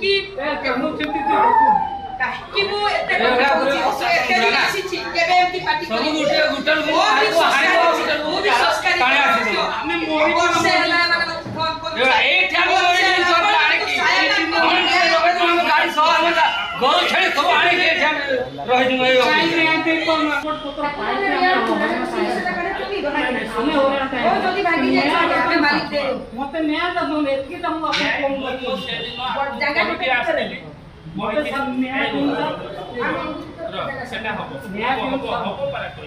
काहेकि केनु चिंती काहेकि मु एते एते दिन आसीछि केबे एमती पार्टी सब गुटल मु भी संस्कारी काणे आसी हम मोरी से हला माने फोन कर ए ठाको मोरी सब आने की हम गाड़ी सो हम गो छेड़ सब आने के ठाम रहि दूं ए चाइने आते कोन कोट पत्र पाई हमें हो रहा है ओ जल्दी भागी जाए हमें मालिक दे मते न्याय दम एतकी तो हम आपको फोन कर जगह पे आसे मते सब न्याय दूंगा सेटा हो न्याय हो para कोई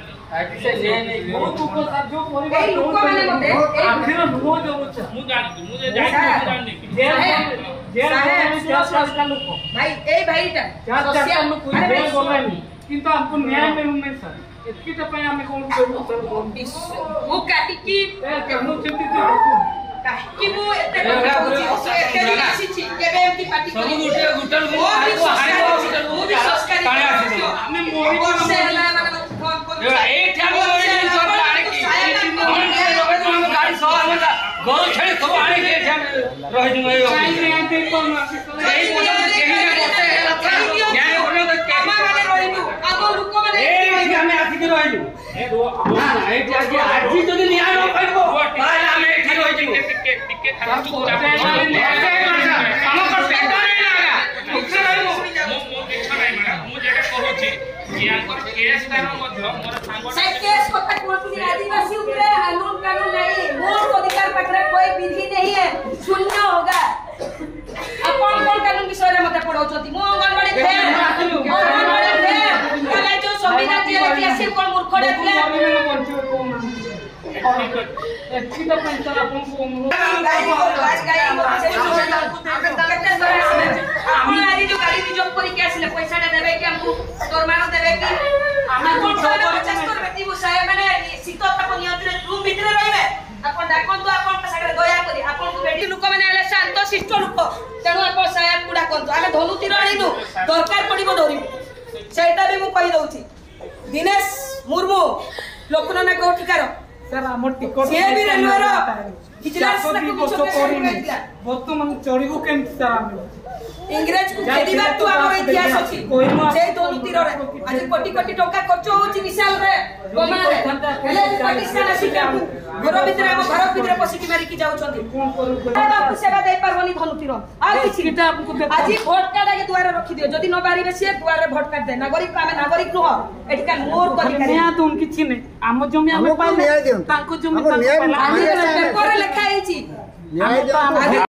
से न्याय नहीं बहुत को सब जो परिवार ए लोक माने मते आखिर नुहो जो मु जानि मुझे जानि का लोक भाई ए भाईटा चार लोग कोई बे बोलनी किंतु हमको न्याय मिलु नहीं सर एतकी तो पे हमें कोन करू सर मु काहेकि केनु चिंती काहेकि मु एते दिन आसीछि केबे एमती पार्टी सब गुटल मु भी संस्कारी काणे आसी हम मोरी से हला माने फोन कर ए ठाको मोरी सब आने की हम गाड़ी सो हम गो छेड़ सब आने के ठाम रहि दूं ए चाइने आते कोन ए न्याय होनो तो के माने रहिनु आगो लोक माने ए हमें आसी के रहिलु ए दो ना ए आज जदी न्याय न पाइबो ताले हमें एठी रहि जइबो टिके खाली चुप चाप हम पर पेट नहीं लगा मुझे रहिबो मो इच्छा नहीं मैडम मु जेटा कहूची याकर केस दान मध्य मोर सांग से केस कोता कोन आदिवासी ऊपर कानून कानून नहीं मूल अधिकार पत्र कोई विधि नहीं है शून्य होगा अपन कोन कानून विषय रे मते पढौछती मु अंगनवाड़ी कले जो संविधान जे लेके आसी कोन मूर्खडे थिला एतकी तो पैसा अपन को हम आज जो गाड़ी रिजर्व करी के आसिले पैसा देबे कि हमको दरमानो देबे कि हम को 50 कर बेटी बुसाए माने सीतो तक नियंत्रण रूम भीतर रहिबे अपन डाकन तो अपन सागरे दया करी अपन को बेटी लोक माने आले शांत शिष्ट लोक तेनु अपन साहेब कुडा कोन आमे धनु तीर आनी दु दरकार पडिबो धरि सेटा भी मु कहि दउची दिनेश मुर्मू लोकना ना कोठिकार सर हमर टिकट से भी रेलवे रो किचला बर्तमान चढ़ू के इंग्रेज को खेदिबा तू हमर इतिहास अछि जे दोनु तीर रे आज कोटी कोटी टका खर्च होछि विशाल रे गोमा रे हेले पाकिस्तान आसी के घर भीतर हम घर भीतर पसी की मारी की जाउ छथि कोन करू आपको सेवा दे परवनी धनु तीर आ किछि किटा आपको आज वोट कार्ड आगे द्वार रखि दियो जदी न बारी से द्वार रे वोट कार्ड दे नागरिक आमे नागरिक नो एठी का मोर अधिकार न्याय तो उनकी छी नहीं हम जमी हम पाइले ताको जमी पेपर रे लिखा आइछि न्याय दियो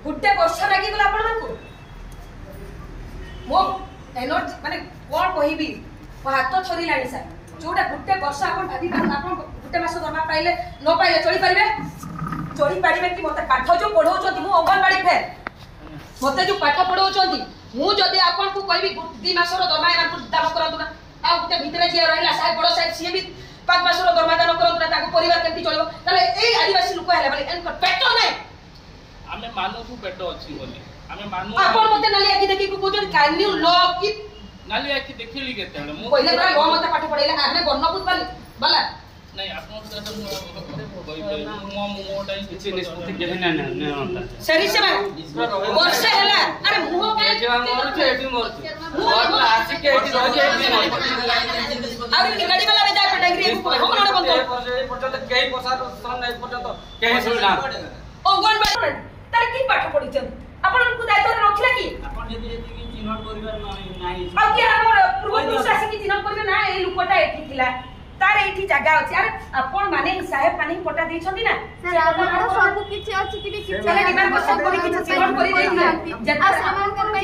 गुटे वर्ष लागी गला आपण मानकु मो एनर्जी माने कोन कहिबी हाथ थरी लानी सर जोटा गुटे वर्ष आपण भाबी आपण गुटे मास दरमा पाइले न पाइले चली पारिबे कि मते पाठ जो पढौ छथि मु अंगनवाड़ी फेर मते जो पाठ पढौ छथि मु जदी आपण को कहबी 2 मास रो दरमा एना को दाम करंतु ना आ गुटे भितरे जे रहिला साहेब बड़ साहेब सी भी 5 मास रो दरमा दान करंतु ना ताको परिवार केमति चलबो ताले ए आदिवासी लोक हैला बोले एन पेटो नै हमें मानो तू पेटो अछि बोली हमें मानो आपण मते नाली आकी देखि को कोजन कानून लॉ की नाली आकी देखिली केते मु पहिले तोरा गो मते पाठ पढैला आमे गन्नपुत बाला नहीं आपण तो मोटाई किछि निष्पत्ति केहि ना सरी से वर्ष हैला अरे मुहो पे जे मोर छे एटी मोर और आसी के एटी रह जे अरे गाड़ी वाला रे जाय पटांगरी हम नडे बंद ए पर्यंत केही प्रसाद सन ए पर्यंत केही सुना अंगनवाड़ी तार की पाठ पढि छन आपण को दायित्व रे रखिला की आपण जदी की चिन्हट परिवार नाही आ कि हमर पूर्व पुरुष आसी की चिन्हट करबे ना ए लुकोटा एठी थिला तार एठी जगह अछि अरे आपण माने साहेब माने पटा दै छथि ना सर आपण सब किछि अछि कि किछि चले डिमांड को सब करी किछि चिन्हट करी दैथिला जता सामान कर पे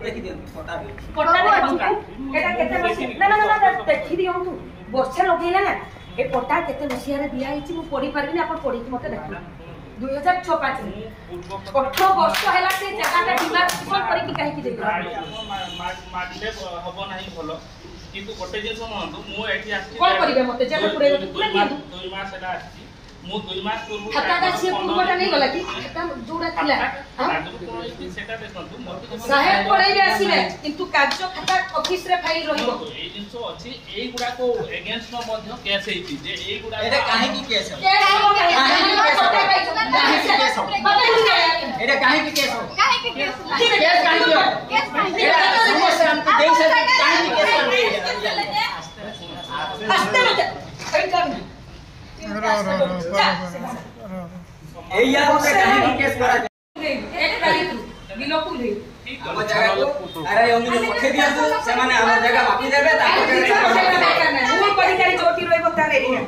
देखि दियन पटा दे एटा केते बसी ना देखि दियौ तू वर्षे लगैला ना ए पटा केते बसिया रे दिया हिची मु पढि परबिनी आपण पढि कि मते देखला 2006 18 वर्ष हैला से जगहटा दिमाग कोन करी कि काहे कि देखला माडले हबो नाही भलो किंतु गोटे जे सुनंतु मु एठी आछि कोन करिवे मते जेल पुरे पूरा दियु 2 मास एटा आछि ମୁଁ 2 ମାସ ପୂର୍ବରୁ ଖାତାଟା ସିଏ ପୂର୍ବଟା ନେଇ ଗଲା କି ଖାତା ଯୋଉଟା ଥିଲା ସେଟା ଦେଖନ୍ତୁ ସାହେବ ପଢେଇବେ ଆସିବେ କିନ୍ତୁ କାର୍ଯ୍ୟ ଖାତା ଅଫିସରେ ଫାଇଲ ରହିବ ଏଇ ଜିନିଷ ଅଛି ଏଇ ଗୁଡାକୁ ଏଗେନ୍ଷ୍ଟ ମଧ୍ୟ କେସ୍ ହେଇଛି ଯେ ଏଇ ଗୁଡାକ এটা কাহিনী কেস হবে କେସ୍ ହବ କାହିଁକି? এটা কাহিনী কেস হবে काहे के केस কেস কাহিনী হবে केस काहे এটা সমস্যা আমি দেই স্যার কাহিনী কেস হবে আস্তে মতে এই ইয়াতে কাহিনী কেস করা एक तारीख बिल्कुल नहीं ଆମ ଜାଗାକୁ ଆରେ ଅମିନ ପଠେଇ ଦିଅନ୍ତୁ ସେମାନେ ଆମ ଜାଗା ମାପି ଦେବେ ତାଙ୍କ ଜାଗା मूल अधिकारी जोटी रहइबो तार एरिया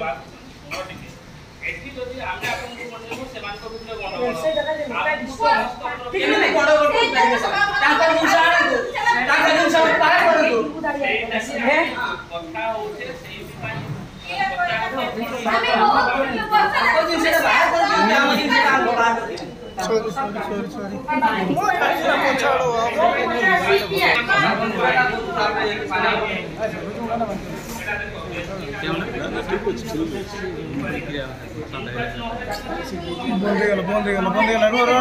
ଏଠି ଯଦି ଆମେ ଆପଣଙ୍କୁ ପଠେଇବୁ ସେମାନଙ୍କ ଭିତରେ ଗଣ୍ଡଗୋଳ କେମିତି ଗଣ୍ଡଗୋଳ କରିପାରିବେ ସାର୍ ତାଙ୍କ ଜିନିଷ ଆଣନ୍ତୁ ତାଙ୍କ ଜିନିଷ ବାହାର କରନ୍ତୁ କଥା ହଉଛେ ସେଇଥିପାଇଁ हमें बहुत ତାଙ୍କ ଜିନିଷଟା ବାହାର କରିଦିଅନ୍ତୁ ଆମ ଜିନିଷଟା ଆମ ବାହାର କରିଦିଅନ୍ତୁ बंद हो गया रो रो